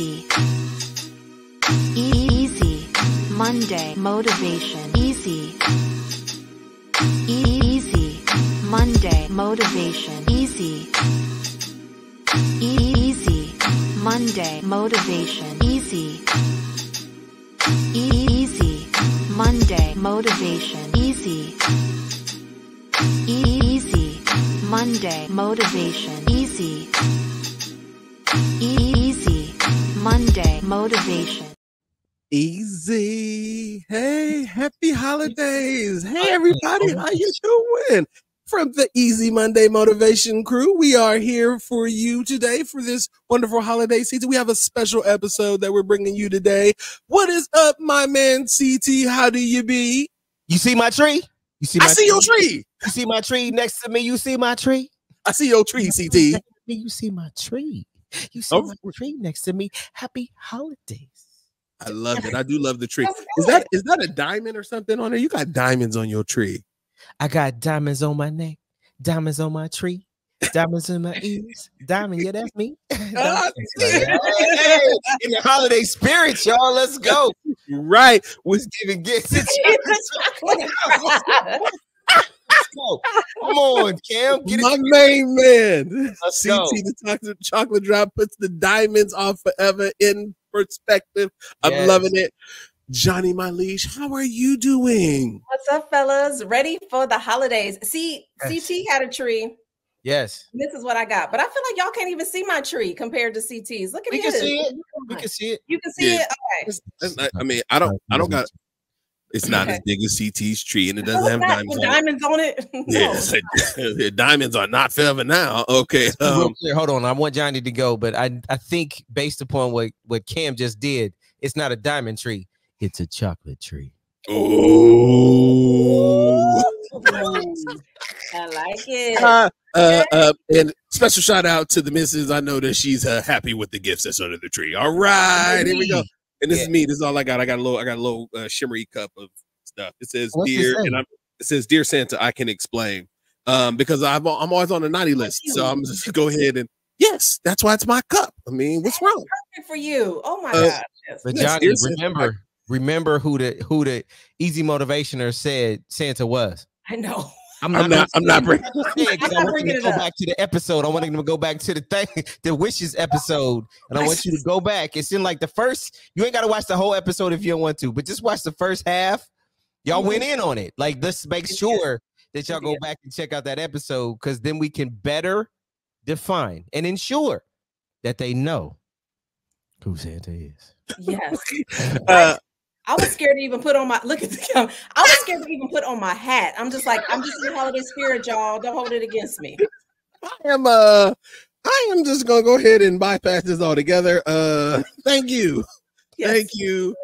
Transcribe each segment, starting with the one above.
easy, easy, Monday motivation, easy, easy, Monday motivation, easy, easy, Monday motivation, easy, easy, Monday motivation, easy, easy, Monday motivation, easy, easy, Monday motivation. Easy. Hey, happy holidays. Hey, everybody. How you doing? From the Easy Monday Motivation crew, we are here for you today for this wonderful holiday season. We have a special episode that we're bringing you today. What is up, my man CT? How do you be? You see my tree? You see I my see your tree. You see my tree next to me? You see my tree? I see your tree, CT. You see my tree? You see my tree next to me? Happy holidays. I love it. I do love the tree. Is that a diamond or something on there? You got diamonds on your tree. I got diamonds on my neck, diamonds on my tree, diamonds in my ears. Diamond, yeah, that's me. In the holiday spirit, y'all. Let's go. Right. Was giving gifts. Let's go. Come on, Cam. Get my main man. Let's CT go. the chocolate drop puts the diamonds on forever in perspective. I'm loving it. Johnny, my leash, how are you doing? What's up, fellas? Ready for the holidays? See, CT had a tree. Yes. This is what I got. But I feel like y'all can't even see my tree compared to CT's. Look at We this. can see it. We can see it. You can see it? Okay. I mean, I don't got it's not as big as CT's tree, and it doesn't have diamonds on it. No. Yes, diamonds are not forever now. Okay. Hold on. I want Johnny to go, but I think based upon what Cam just did, it's not a diamond tree. It's a chocolate tree. Oh, I like it. And special shout out to the missus. I know that she's happy with the gifts that's under the tree. All right, here we go. And this is me. This is all I got. I got a little shimmery cup of stuff. It says it says dear Santa, I can explain. Because I'm always on the naughty list, so I'm just gonna go ahead and yes, that's why it's my cup. I mean, what's wrong? Perfect for you. Oh my gosh. Yes. But Johnny, remember who the easy motivationer said Santa was. I know. I'm not bringing it up. Go back to the episode. I want him to go back to the wishes episode, and I want you to go back. It's in like the first. You ain't got to watch the whole episode if you don't want to, but just watch the first half. Y'all went in on it. Like, let's make sure that y'all go back and check out that episode, because then we can better define and ensure that they know who Santa is. Yes. I was scared to even put on my look at the camera. I was scared to even put on my hat. I'm just in the holiday spirit, y'all. Don't hold it against me. I am just gonna go ahead and bypass this altogether. Thank you. Yes. Thank you.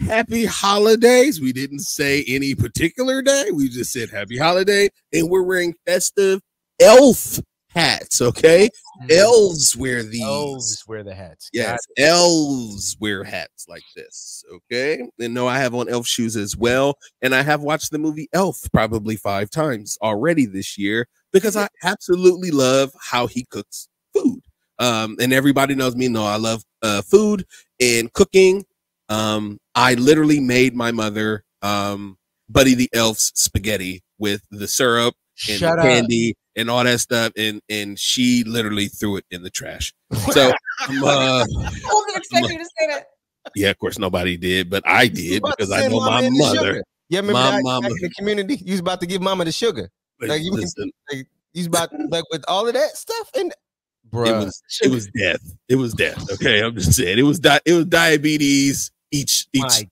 Happy holidays. We didn't say any particular day. We just said happy holiday, and we're wearing festive elf hats. Okay. Elves wear these. Elves wear the hats. Yes, elves wear hats like this. Okay. And no, I have on elf shoes as well. And I have watched the movie Elf probably 5 times already this year, because I absolutely love how he cooks food. And everybody knows me. No, I love food and cooking. I literally made my mother Buddy the Elf's spaghetti with the syrup and the candy and all that stuff, and she literally threw it in the trash. So I wasn't expecting you to say that. Yeah, of course nobody did, but I did, because I know my mother. Yeah, remember mama in the community, you was about to give mama the sugar. Like you was about like with all of that stuff, and bro, it was death. It was death. Okay, I'm just saying it was diabetes. Each like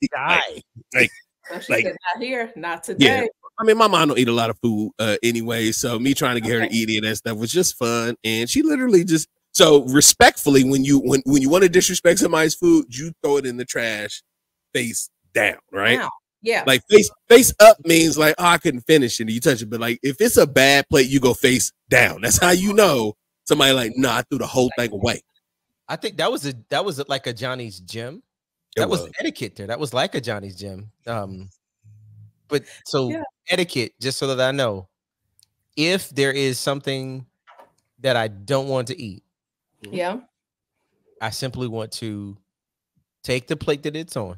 not here, not today. Yeah. I mean, my mom don't eat a lot of food anyway, so me trying to get her to eat it and stuff was just fun. And she literally just respectfully, when you want to disrespect somebody's food, you throw it in the trash, face down, right? Wow. Yeah. Like face up means like, oh, I couldn't finish it, and you touch it. But like if it's a bad plate, you go face down. That's how you know somebody like, no, I threw the whole thing away. I think that was like a Johnny's Gym. That was etiquette there. That was like a Johnny's Gym. But etiquette, just so that I know, if there is something that I don't want to eat, I simply want to take the plate that it's on,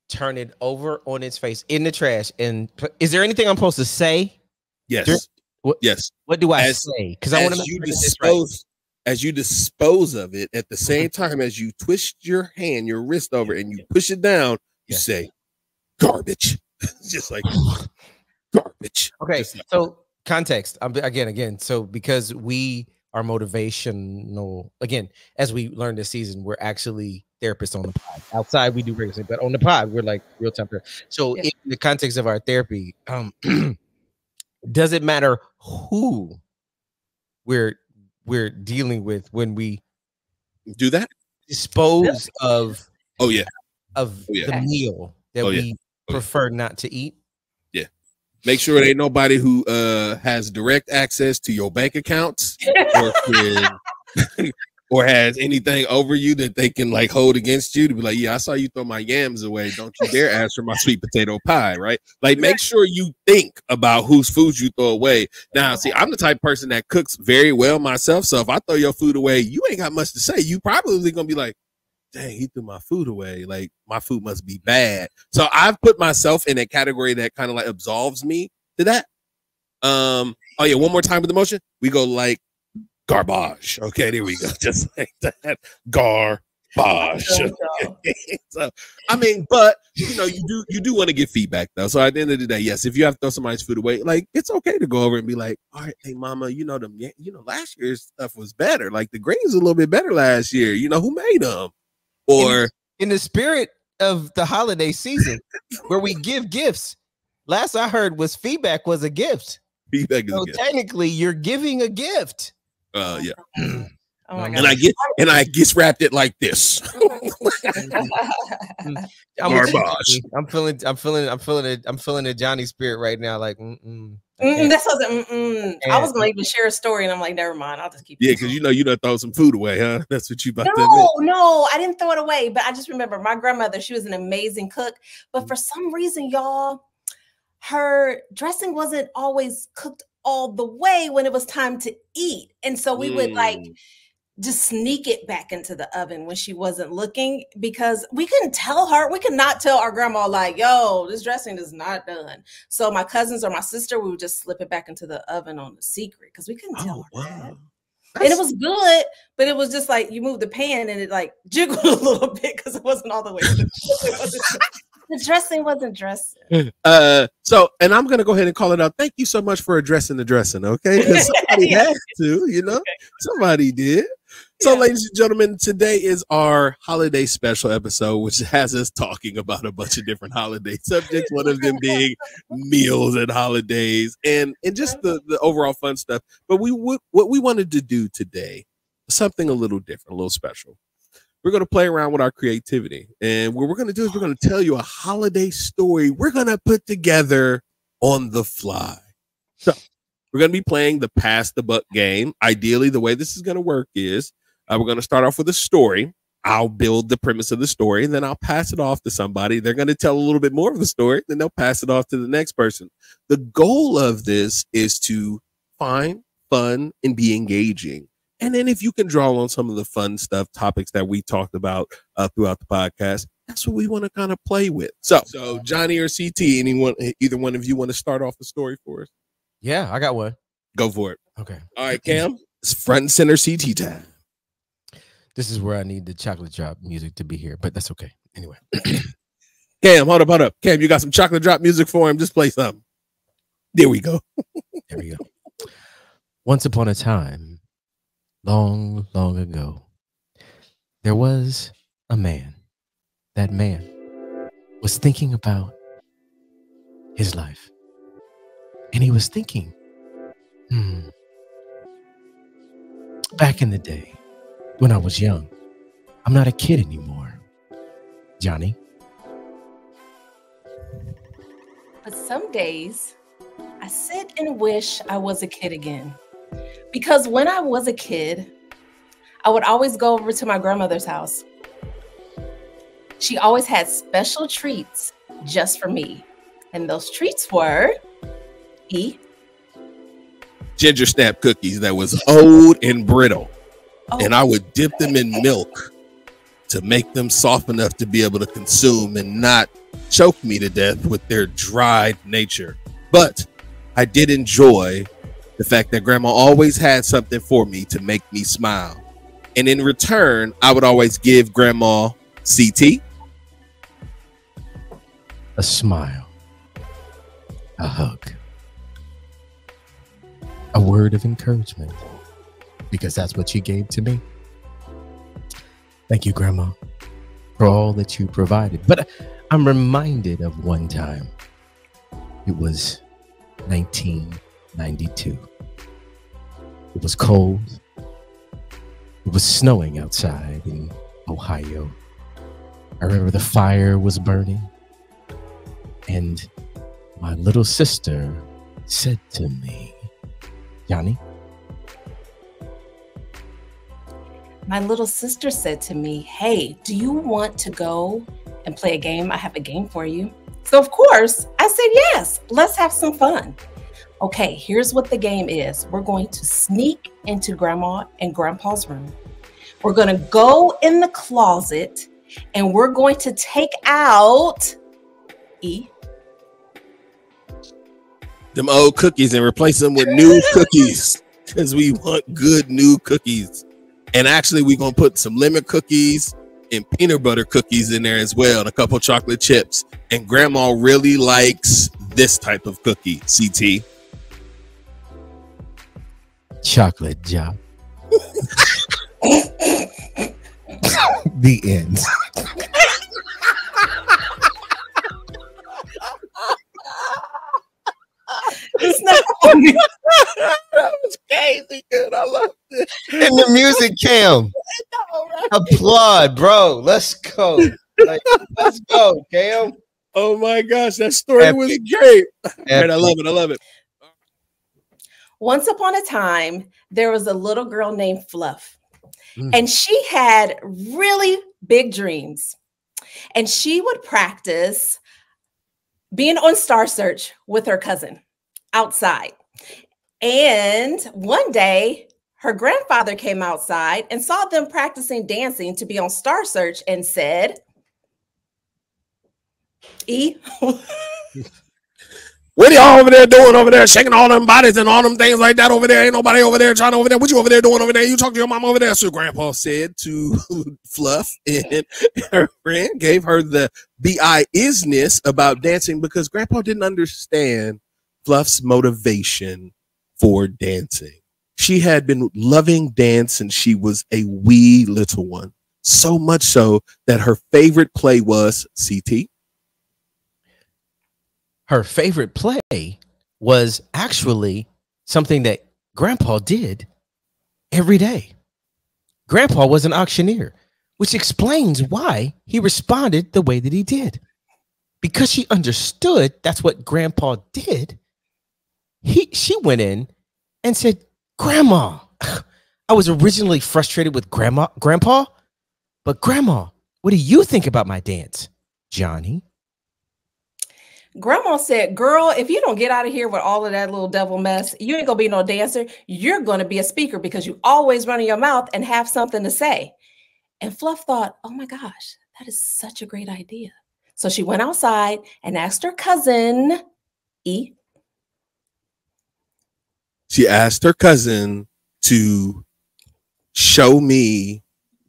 turn it over on its face in the trash. And is there anything I'm supposed to say? Yes. Yes. What do I say? Because I want to dispose. As you dispose of it, at the same time as you twist your wrist over, and you push it down, you say, "Garbage." Just like garbage. Okay. So context. Again. So because we are motivational, again, as we learned this season, we're actually therapists on the pod. Outside, we do regular, but on the pod, we're like real time. So in the context of our therapy, does it matter who we're dealing with when we do that? Dispose of the meal that we prefer not to eat. Yeah. Make sure it ain't nobody who has direct access to your bank accounts or has anything over you that they can like hold against you to be like, yeah, I saw you throw my yams away. Don't you dare ask for my sweet potato pie, right? Like, make sure you think about whose food you throw away. Now, see, I'm the type of person that cooks very well myself. So if I throw your food away, you ain't got much to say. You probably gonna be like, dang, he threw my food away. Like, my food must be bad. So I've put myself in a category that kind of like absolves me to that. Oh yeah, one more time with the motion. We go like garbage. Okay, there we go. Just like that. Garbage. So I mean, but you know, you do want to get feedback though. So at the end of the day, yes, if you have to throw somebody's food away, like it's okay to go over and be like, all right, hey mama, last year's stuff was better. Like the greens a little bit better last year. You know, who made them? Or in the spirit of the holiday season where we give gifts. Last I heard was feedback was a gift. Feedback is so a gift. Technically you're giving a gift. Yeah. Oh my God. And I gift wrapped it like this. I'm feeling the Johnny spirit right now. Like, that's what I was gonna even share a story, and I'm like, never mind. I'll just keep. Yeah, because you done throw some food away, huh? That's what you about to admit. No, I didn't throw it away. But I just remember my grandmother. She was an amazing cook, but for some reason, y'all, her dressing wasn't always cooked all the way when it was time to eat, and so we would like just sneak it back into the oven when she wasn't looking, because we couldn't tell her. We could not tell our grandma like, yo, this dressing is not done. So my cousins or my sister, we would just slip it back into the oven on the secret because we couldn't tell her that. And it was good, but it was just like you move the pan and it like jiggled a little bit because it wasn't all the way. The dressing wasn't dressing. So, and I'm going to go ahead and call it out. Thank you so much for addressing the dressing, okay? Because somebody had to, somebody did. So, ladies and gentlemen, today is our holiday special episode, which has us talking about a bunch of different holiday subjects, one of them being meals and holidays and just the overall fun stuff. But what we wanted to do today, something a little different, a little special. We're going to play around with our creativity. And what we're going to do is we're going to tell you a holiday story we're going to put together on the fly. So we're going to be playing the Pass the Buck game. Ideally, the way this is going to work is we're going to start off with a story. I'll build the premise of the story, and then I'll pass it off to somebody. They're going to tell a little bit more of the story, then they'll pass it off to the next person. The goal of this is to find fun and be engaging. And then if you can draw on some of the fun stuff, topics that we talked about throughout the podcast, that's what we want to kind of play with. So Johnny or CT, either one of you want to start off the story for us? Yeah, I got one. Go for it. Okay. All right, Cam, it's front and center CT time. This is where I need the chocolate drop music to be here, but that's okay. Anyway. Cam, hold up. Cam, you got some chocolate drop music for him? Just play something. There we go. There we go. Once upon a time, long, long ago, there was a man. That man was thinking about his life. And he was thinking, back in the day, when I was young, I'm not a kid anymore. Johnny? But some days, I sit and wish I was a kid again. Because when I was a kid, I would always go over to my grandmother's house. She always had special treats just for me. And those treats were ginger snap cookies that was old and brittle. and I would dip them in milk to make them soft enough to be able to consume and not choke me to death with their dried nature. But I did enjoy the fact that grandma always had something for me to make me smile. And in return, I would always give grandma CT a smile, a hug, a word of encouragement, because that's what you gave to me. Thank you, Grandma, for all that you provided. But I'm reminded of one time. It was 1992. It was cold. It was snowing outside in Ohio. I remember the fire was burning. And my little sister said to me, Johnny? My little sister said to me, hey, do you want to go and play a game? I have a game for you. So of course, I said, yes, let's have some fun. Okay, here's what the game is. We're going to sneak into Grandma and Grandpa's room. We're going to go in the closet and we're going to take out them old cookies and replace them with new cookies, because we want good new cookies. And actually, we're going to put some lemon cookies and peanut butter cookies in there as well, and a couple chocolate chips. And grandma really likes this type of cookie, CT. Chocolate job. The end. It's not funny. That was crazy, dude. I loved it. And the music, Cam. Applaud, bro. Let's go. Like, let's go, Cam. Oh my gosh, that story was great. Right, I love it. I love it. Once upon a time, there was a little girl named Fluff, and she had really big dreams. And she would practice being on Star Search with her cousin outside. And one day, her grandfather came outside and saw them practicing dancing to be on Star Search and said, What are y'all over there doing over there, shaking all them bodies and all them things like that over there? Ain't nobody over there trying over there. What you over there doing over there? You talk to your mom over there. So grandpa said to Fluff, and her friend gave her the isness about dancing because grandpa didn't understand Fluff's motivation for dancing. She had been loving dance since she was a wee little one. So much so that her favorite play was CT. Her favorite play was actually something that Grandpa did every day. Grandpa was an auctioneer, which explains why he responded the way that he did. Because she understood that's what Grandpa did. She went in and said, Grandma, I was originally frustrated with Grandpa, but Grandma, what do you think about my dance, Johnny? Grandma said, girl, if you don't get out of here with all of that little devil mess, you ain't gonna be no dancer. You're gonna be a speaker because you always run your mouth and have something to say. And Fluff thought, oh my gosh, that is such a great idea. So she went outside and asked her cousin, She asked her cousin to show me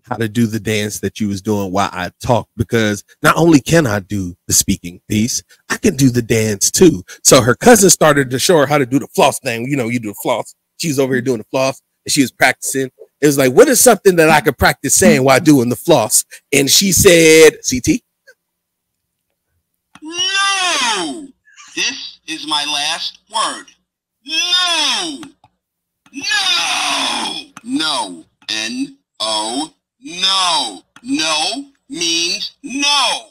how to do the dance that you was doing while I talked, because not only can I do the speaking piece, I can do the dance too. So her cousin started to show her how to do the floss thing. You know, you do the floss. She was over here doing the floss and she was practicing. It was like, what is something that I could practice saying while doing the floss? And she said, CT? No! This is my last word. No! No! No. N-O. No. No means no.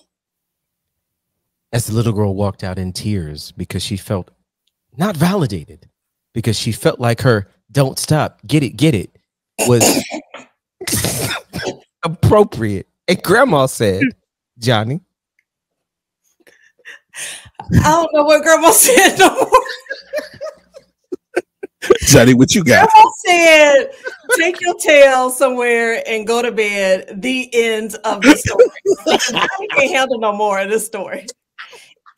As the little girl walked out in tears because she felt not validated, because she felt like her don't stop, get it was appropriate. And Grandma said, Johnny, I don't know what Grandma said no more. Johnny, what you got? Grandma said, take your tail somewhere and go to bed. The end of the story. I can't handle no more of this story.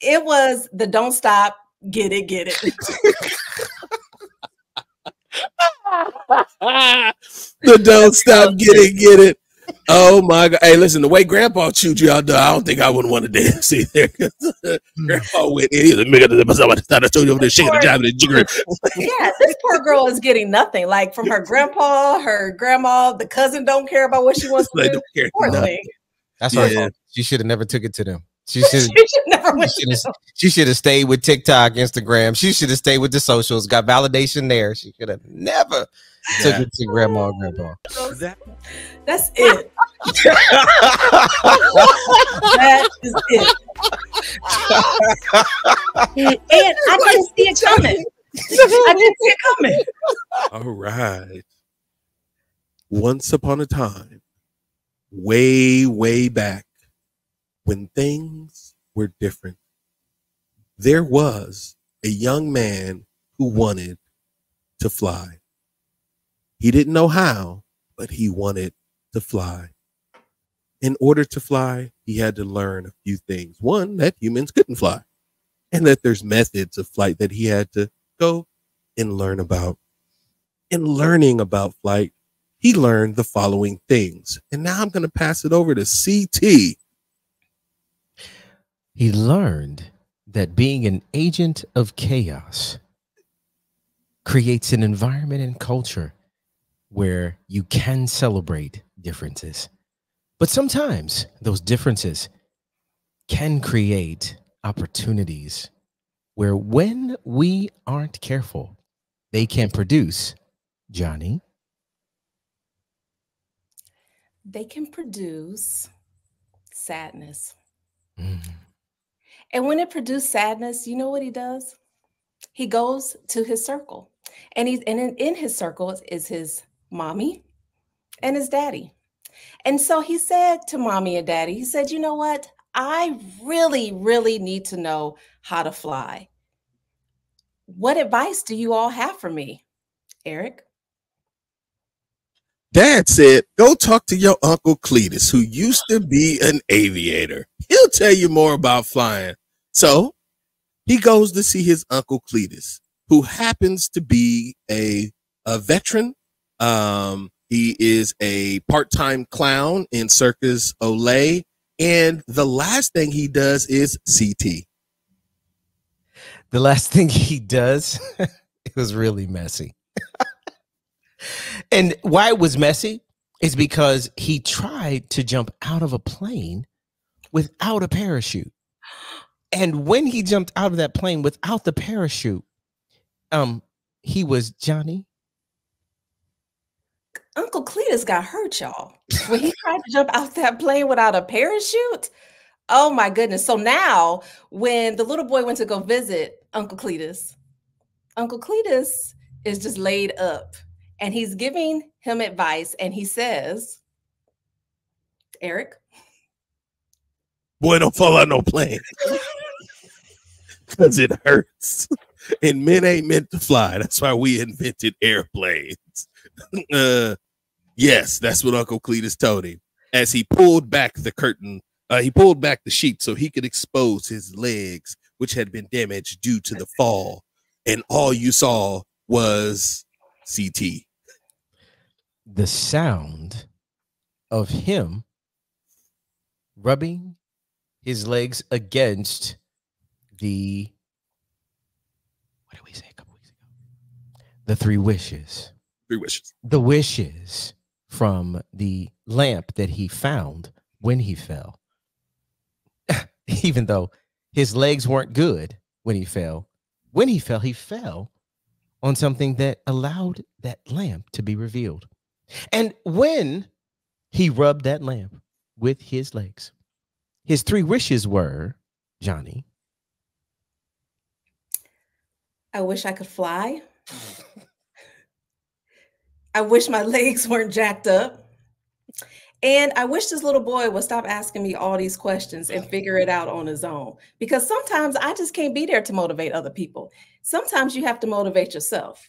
It was the don't stop, get it, get it. The don't stop, get it. Oh my God. Hey, listen, the way Grandpa chewed you out, I don't think I would want to dance either. Grandpa went in, I told you over there shaking the job and jiggering. Yeah, this poor girl is getting nothing. Like from her grandpa, her grandma, the cousin don't care about what she wants to do. Poor thing. That's her fault. She should have never took it to them. She should have stayed with TikTok, Instagram. She should have stayed with the socials, got validation there. She could have never took it to grandma or grandpa. That's it. That is it. And I didn't see it coming. I didn't see it coming. All right. Once upon a time, way, way back, when things were different, there was a young man who wanted to fly. He didn't know how, but he wanted to fly. In order to fly, he had to learn a few things. One, that humans couldn't fly, and that there's methods of flight that he had to go and learn about. In learning about flight, he learned the following things. And now I'm going to pass it over to CT. He learned that being an agent of chaos creates an environment and culture where you can celebrate differences. But sometimes those differences can create opportunities where when we aren't careful, they can produce, Johnny. They can produce sadness. And when it produces sadness, you know what he does? He goes to his circle. And in his circle is his mommy and his daddy. And so he said to mommy and daddy, he said, you know what? I really, really need to know how to fly. What advice do you all have for me? Eric? Dad said, go talk to your Uncle Cletus, who used to be an aviator. He'll tell you more about flying. So he goes to see his Uncle Cletus, who happens to be a veteran. He is a part-time clown in Circus Olay. And the last thing he does is CT. The last thing he does, it was really messy. And why it was messy is because he tried to jump out of a plane without a parachute. And when he jumped out of that plane without the parachute, he was Johnny. Uncle Cletus got hurt, y'all. When he tried to jump out that plane without a parachute. Oh my goodness. So now when the little boy went to go visit Uncle Cletus is just laid up and he's giving him advice. And he says, Eric, boy, don't fall out no plane. Because it hurts. And men ain't meant to fly. That's why we invented airplanes. Yes, that's what Uncle Cletus told him. As he pulled back the curtain, he pulled back the sheet so he could expose his legs, which had been damaged due to the fall. And all you saw was CT. The sound of him rubbing his legs against the, what did we say a couple weeks ago? The three wishes. Three wishes. The wishes from the lamp that he found when he fell. Even though his legs weren't good when he fell. When he fell on something that allowed that lamp to be revealed. And when he rubbed that lamp with his legs, his three wishes were, Johnny. I wish I could fly. I wish my legs weren't jacked up. And I wish this little boy would stop asking me all these questions and figure it out on his own. Because sometimes I just can't be there to motivate other people. Sometimes you have to motivate yourself.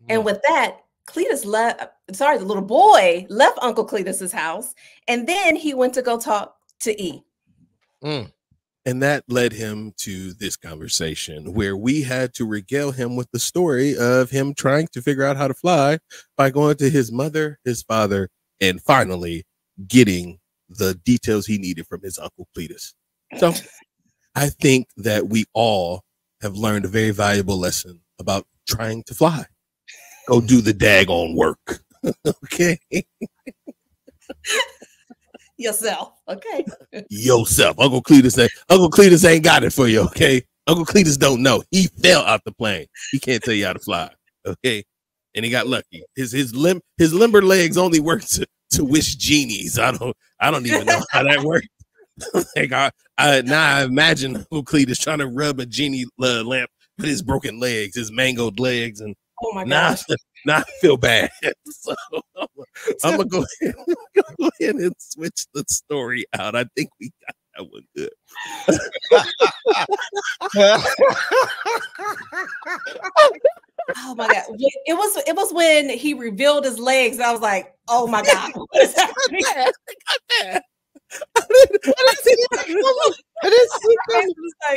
And with that, Cletus the little boy left Uncle Cletus's house, and then he went to go talk to E. And that led him to this conversation where we had to regale him with the story of him trying to figure out how to fly by going to his mother, his father, and finally getting the details he needed from his Uncle Cletus. So I think that we all have learned a very valuable lesson about trying to fly. Go do the daggone work. Okay. Yourself. Okay. Yourself. Uncle Cletus ain't got it for you. Okay. Uncle Cletus don't know. He fell out the plane. He can't tell you how to fly. Okay. And he got lucky. His limber legs only work to wish genies. I don't even know how that works. Like I imagine Uncle Cletus trying to rub a genie lamp with his broken legs, his mangled legs, and oh my gosh. Now I feel bad. So I'm gonna go ahead and switch the story out. I think we got that one good. Oh my God. It was when he revealed his legs. I was like, oh my God. What is happening?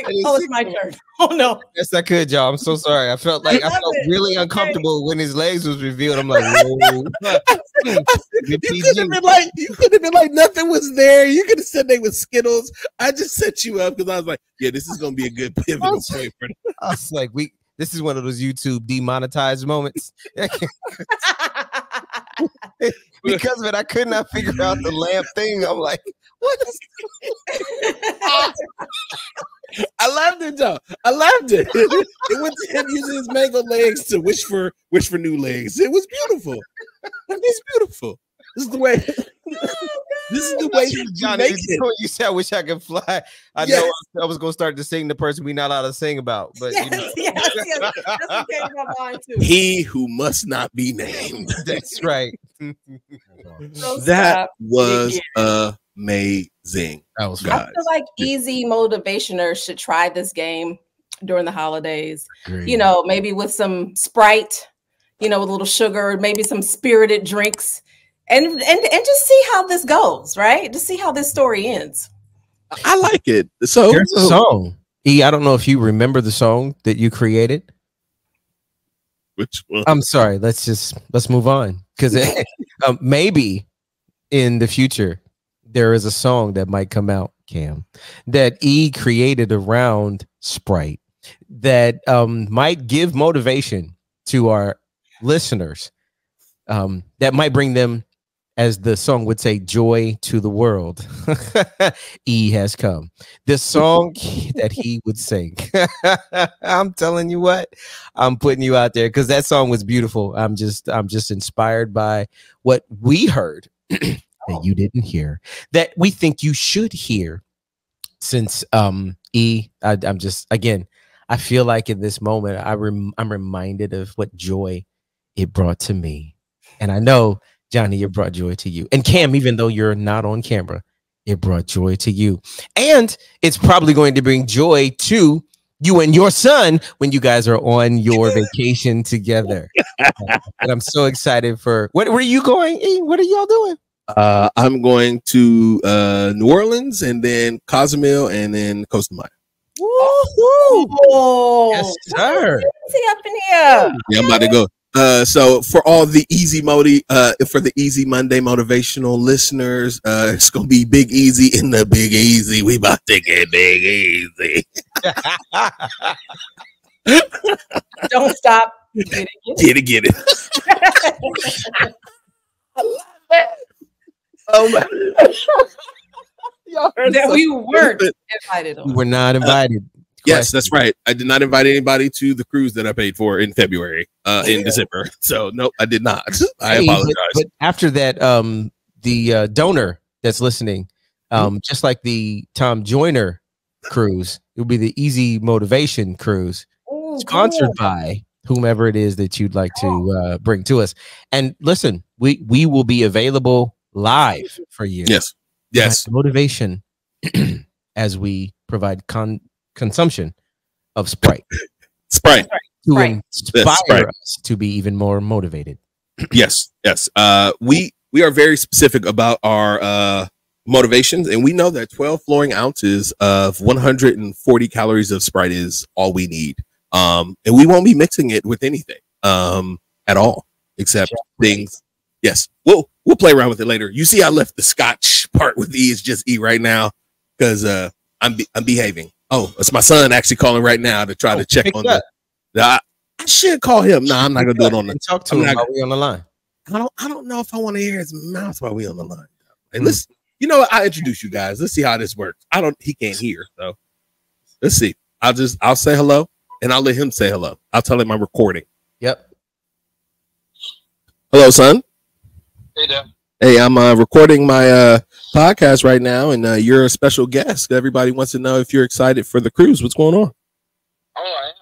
It's my turn. Oh no. Yes, I could, y'all. I'm so sorry. I felt really uncomfortable when his legs was revealed. I'm like, whoa. You could have been like nothing was there. You could have said they were Skittles. I just set you up because I was like, yeah, this is gonna be a good pivotal point for them. I was like, this is one of those YouTube demonetized moments. Because of it, I could not figure out the lamp thing. I'm like, what is I loved it though. I loved it. It went to him using his mangled legs to wish for new legs. It was beautiful. It's beautiful. This is the way. This is the way Johnny. You said, "I wish I could fly." I know I was going to start to sing the person we not allowed to sing about, but yes. That's what came to my mind too. He who must not be named. That's right. That was amazing. That was. I feel like easy motivationers should try this game during the holidays. Great. You know, maybe with some Sprite, with a little sugar, maybe some spirited drinks. And just see how this goes, right? Just see how this story ends. I like it. So there's a song. E, I don't know if you remember the song that you created. Which one? I'm sorry. Let's move on because maybe in the future there is a song that might come out, Cam, that E created around Sprite that might give motivation to our listeners. That might bring them, as the song would say, joy to the world. E has come. This song that he would sing. I'm telling you what, I'm putting you out there because that song was beautiful. I'm just inspired by what we heard that you didn't hear, that we think you should hear. Since E, I'm just, again, I feel like in this moment I'm reminded of what joy it brought to me. And I know, Johnny, it brought joy to you. And Cam, even though you're not on camera, it brought joy to you. And it's probably going to bring joy to you and your son when you guys are on your vacation together. And I'm so excited for where are you going? E? What are y'all doing? I'm going to New Orleans and then Cozumel and then Costa Maya. Woo-hoo. Yes, sir. See up in here. Yeah, I'm about to go. So for all the for the Easy Monday motivational listeners, it's gonna be Big Easy in the Big Easy. We about to get Big Easy. Don't stop. Get it. I love it. Oh my! Y'all heard that we weren't invited on. We were not invited. Yes, that's right. I did not invite anybody to the cruise that I paid for in February, in December. So nope, I did not. I apologize. But after that, the donor that's listening, just like the Tom Joyner cruise, it will be the Easy Motivation cruise, sponsored by whomever it is that you'd like to bring to us. And listen, we will be available live for you. Yes. Motivation as we provide consumption of Sprite. to Right. inspire right. us to be even more motivated. Yes. We are very specific about our motivations, and we know that 12 flooring ounces of 140 calories of Sprite is all we need. And we won't be mixing it with anything at all, except things. Yes, we'll play around with it later. You see, I left the Scotch part with E. It's just E right now because I'm behaving. Oh, it's my son actually calling right now to try to check on the. I should call him. No, I'm not gonna do it on the. Talk to him while we on the line. I don't know if I want to hear his mouth while we on the line. And let's, you know what? I'll introduce you guys. Let's see how this works. He can't hear, so let's see. I'll say hello and I'll let him say hello. I'll tell him I'm recording. Yep. Hello, son. Hey, Dad. Hey, I'm recording my podcast right now, and you're a special guest. Everybody wants to know if you're excited for the cruise. What's going on? Oh, I am.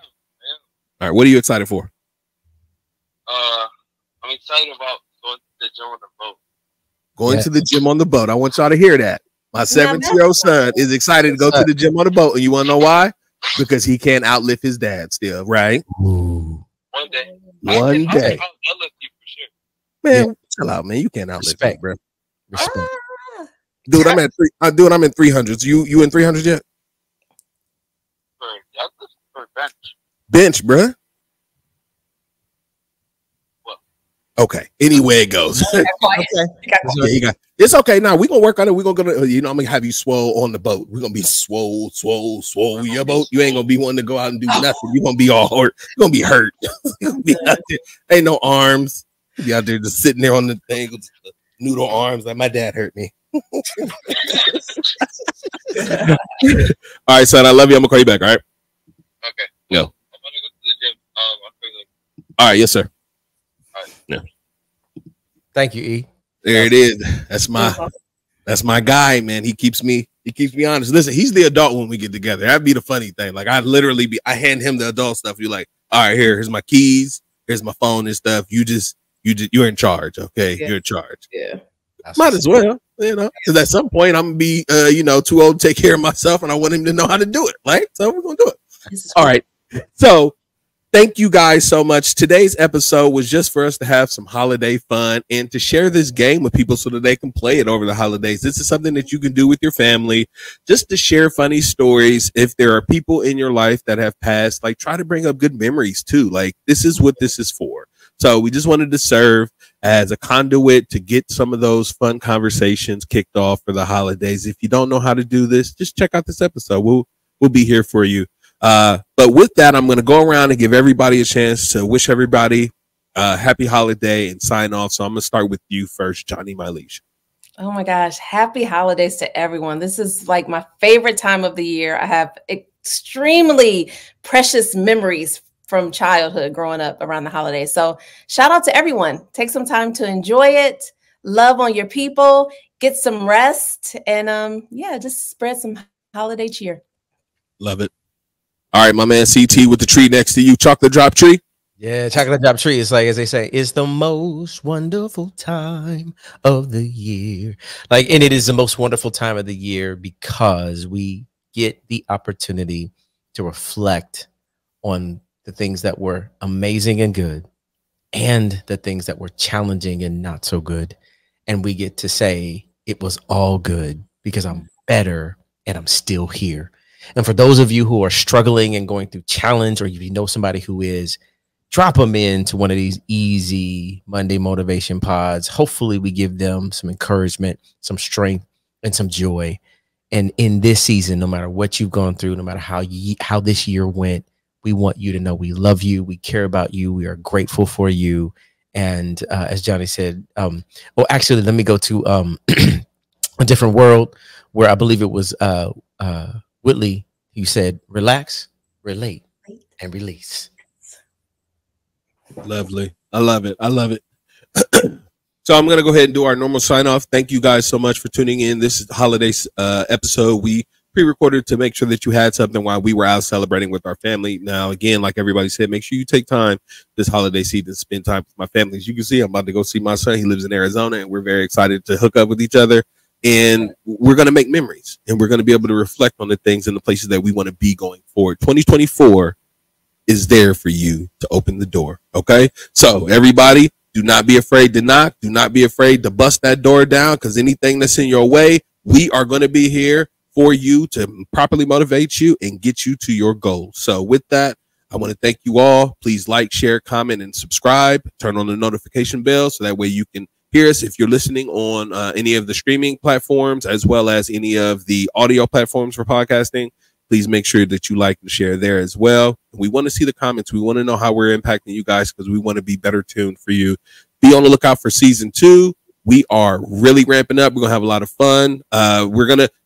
All right, what are you excited for? I'm excited about going to the gym on the boat. Going to the gym on the boat. I want y'all to hear that. My 17-year-old son is excited to go to the gym on the boat, and you want to know why? Because he can't outlift his dad still, right? Ooh. One day. One day. I'll lift you for sure. Man, chill out, man. You can't outlift me, bro. Respect. Dude, I'm in 300s. You in 300 yet? For bench. Bench, bruh. What? Okay. Anyway, it goes. Yeah, you got. It's okay. Now we're gonna work on it. We're gonna go. I'm gonna have you swole on the boat. We're gonna be swole. Your boat. You ain't gonna be wanting to go out and do nothing. You're gonna be all hurt. You're gonna be hurt. You're gonna be out there. Ain't no arms. You'll be out there just sitting there on the thing with the noodle arms. Like my dad hurt me. All right, son. I love you. I'm gonna call you back. All right. Okay. Go. I'm gonna go to the gym. All right. Yes, sir. Thank you, E. There it is. That's my guy, man. He keeps me honest. Listen, he's the adult when we get together. That'd be the funny thing. Like I hand him the adult stuff. You're like, all right, here's my keys, here's my phone and stuff. You're in charge. Okay. Yeah. You're in charge. Yeah. Might as well, because at some point I'm gonna be too old to take care of myself, and I want him to know how to do it. Right? So we're gonna do it. All right. So thank you guys so much. Today's episode was just for us to have some holiday fun and to share this game with people so that they can play it over the holidays. This is something that you can do with your family, just to share funny stories. If there are people in your life that have passed, like try to bring up good memories too. Like this is what this is for. So we just wanted to serve as a conduit to get some of those fun conversations kicked off for the holidays. If you don't know how to do this, just check out this episode. We'll be here for you. But with that, I'm going to go around and give everybody a chance to wish everybody a happy holiday and sign off. So I'm going to start with you first, Johnny Myleach. Oh my gosh. Happy holidays to everyone. This is like my favorite time of the year. I have extremely precious memories from childhood growing up around the holidays. So shout out to everyone. Take some time to enjoy it. Love on your people. Get some rest. And just spread some holiday cheer. Love it. All right, my man CT with the tree next to you. Chocolate drop tree. Yeah, chocolate drop tree. It's like, as they say, it's the most wonderful time of the year. And it is the most wonderful time of the year because we get the opportunity to reflect on the things that were amazing and good and the things that were challenging and not so good. And we get to say it was all good because I'm better and I'm still here. And for those of you who are struggling and going through challenge, or if you know somebody who is, drop them into one of these easy Monday motivation pods. Hopefully we give them some encouragement, some strength, and some joy. And in this season, no matter what you've gone through, no matter how this year went, we want you to know we love you. We care about you. We are grateful for you. And as Johnny said, actually, let me go to a different world where I believe it was Whitley, you said, relax, relate, and release. Lovely. I love it. I love it. So I'm going to go ahead and do our normal sign off. Thank you guys so much for tuning in. This is the holiday episode. We pre-recorded to make sure that you had something while we were out celebrating with our family. Now, again, like everybody said, make sure you take time this holiday season to spend time with my family. As you can see, I'm about to go see my son. He lives in Arizona, and we're very excited to hook up with each other. And we're going to make memories, and we're going to be able to reflect on the things and the places that we want to be going forward. 2024 is there for you to open the door. Okay. So everybody, do not be afraid to knock. Do not be afraid to bust that door down, because anything that's in your way, we are going to be here for you to properly motivate you and get you to your goals. So with that, I want to thank you all. Please like, share, comment, and subscribe. Turn on the notification bell so that way you can hear us if you're listening on any of the streaming platforms, as well as any of the audio platforms for podcasting. Please make sure that you like and share there as well. We want to see the comments. We want to know how we're impacting you guys, because we want to be better tuned for you. Be on the lookout for season 2. We are really ramping up. We're going to have a lot of fun.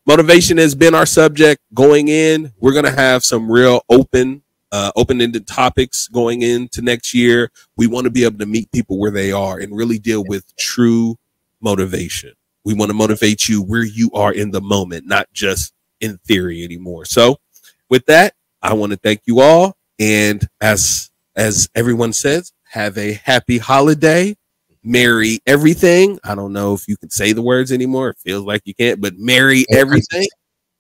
Motivation has been our subject going in. We're going to have some real open-ended topics going into next year. We want to be able to meet people where they are and really deal with true motivation. We want to motivate you where you are in the moment, not just in theory anymore. So with that, I want to thank you all. And as everyone says, have a happy holiday. Merry everything. I don't know if you can say the words anymore. It feels like you can't, but merry everything.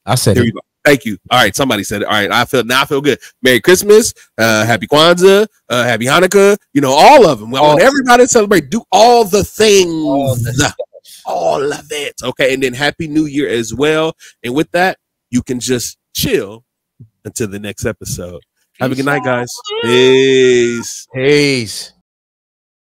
I said there it. you go. Thank you. All right, somebody said it. All right, I feel good. Merry Christmas, Happy Kwanzaa, Happy Hanukkah. You know, all of them. I want everybody to celebrate. Do all the things, all of it. Okay, and then Happy New Year as well. And with that, you can just chill until the next episode. Have a good night, guys. Peace. Peace.